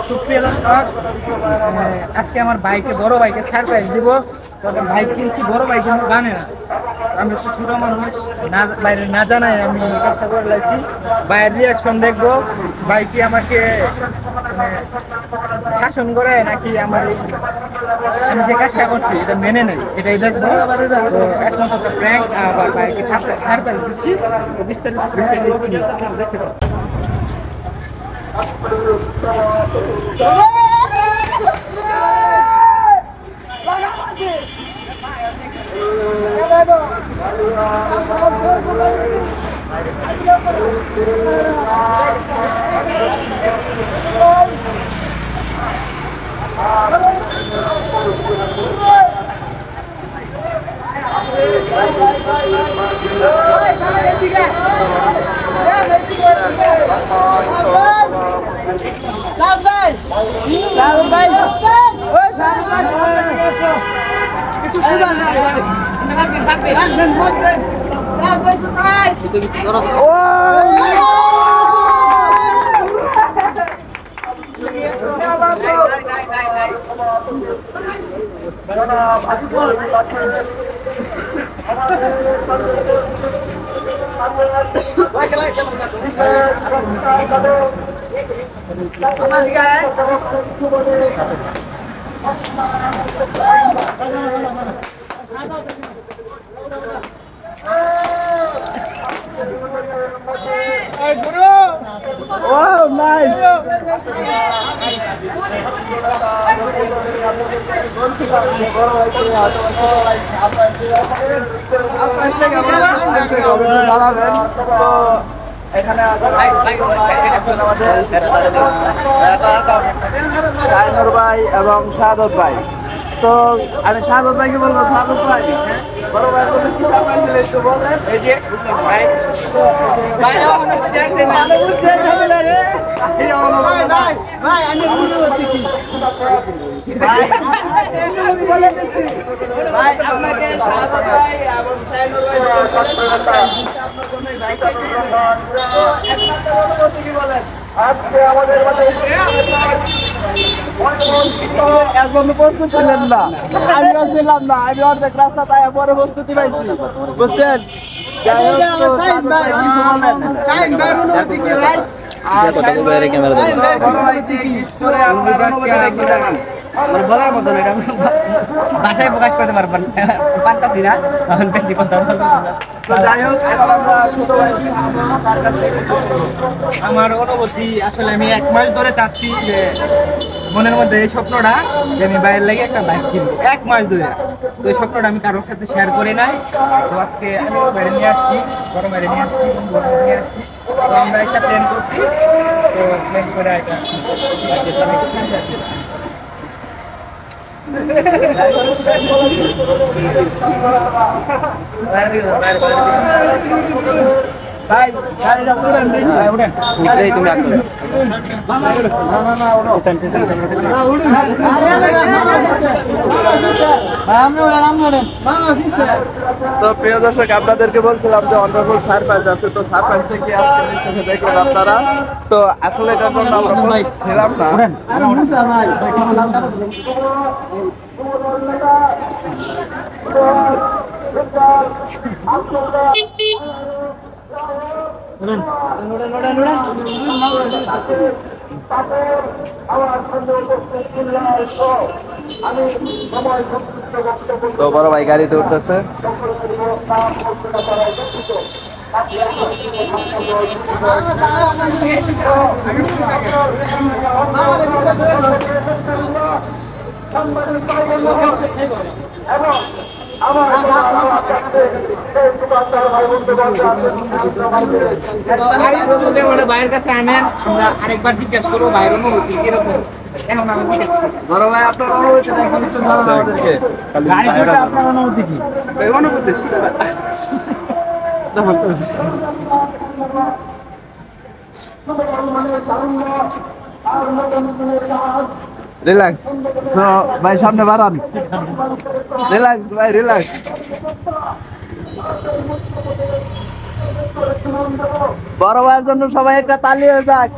সুপ্রিয় দর্শক, আজকে আমার বাইকে বড় বাইকে সারপ্রাইজ দিব। তবে বাইক কিনছি, বড় বাইক কিন্তু জানে না। আমি তো ছোট মানুষ, না বাইরে না জানাই আমি কাজটা করে লাগছি। বাইরের রিয়াকশন দেখবো, বাইকে আমাকে শাসন করে নাকি আমার আমি যে কাজটা করছি এটা মেনে নেই, এটাই দেখবো। তো এখন তো প্র্যাঙ্ক আবার বাইকে সারপ্রাইজ দিচ্ছি, তো বিস্তারিত দেখতে পাবো। Oh, nice! এখানে শাহিনুর ভাই এবং শাহাদত ভাই। তো আমি শাহাদত ভাইকে বলবো, শাহাদত ভাই বড় ভাইয়ের জন্য কি সারপ্রাইজ দিলে একটু বলেন। এই যে ভাই ভাই আমার বুঝতে না, আমি বুঝতে হবে না রে ভাই। ভাই ভাই আমি বুঝতে কি ভাই বলে দিচ্ছি ভাই আপনাকে শাহাদত ভাই এবং শাহিনুর ভাই আপনার জন্য বাইক একমাত্র অনুমতি কি বলেন। আজকে আমাদের মাঝে প্রস্তুত ছিলেন না, আমিও ছিলাম না। আমি অর্ধেক রাস্তা তাই পরে প্রস্তুতি পাইছি, বুঝছেন। বলার মতো না, বাসায় প্রকাশ করতে পারবেন পারতাছি না, তখন বেশি কথা। আমার অনুভূতি আসলে আমি 1 মাস ধরে চাচ্ছি যে মনের মধ্যে এই স্বপ্নটা যে আমি বাইরের লাগে একটা বাইক কিনবো, 1 মাস ধরে। তো এই স্বপ্নটা আমি কারোর সাথে শেয়ার করি নাই। তো আজকে আমি বাইরে নিয়ে আসছি, বড় বাইরে নিয়ে আসছি, নিয়ে আসছি। তো আমরা একটা প্ল্যান করছি, তো প্ল্যান করে এটা ভাই গাড়িটা তুলেন দেখি। উঠেন তুমি আগে তো প্রিয় দর্শক, আপনাদেরকে বলছিলাম যে ওয়ান্ডারফুল সারপ্রাইজ আছে। তো সারপ্রাইজটা কি আজকে নিশ্চয়ই দেখলেন আপনারা। তো আসলে এটার জন্য আমরা প্রস্তুত ছিলাম না। তো বড় ভাই গাড়িতে উঠতেছে। ভাইয়ের কাছে আনেন, আমরা আরেকবার জিজ্ঞেস করবো ভাইয়ের অনুভূতি কিরকম। এখন আমি বড় ভাই আপনার অনুভূতি আপনার অনুভূতি কি? অনুভূতি ছিল রিল্যাক্স। সো ভাই সামনে বাড়ান, রিল্যাক্স ভাই রিল্যাক্স। বড় ভাইয়ের জন্য সবাই একটা তালি হয়ে যাক।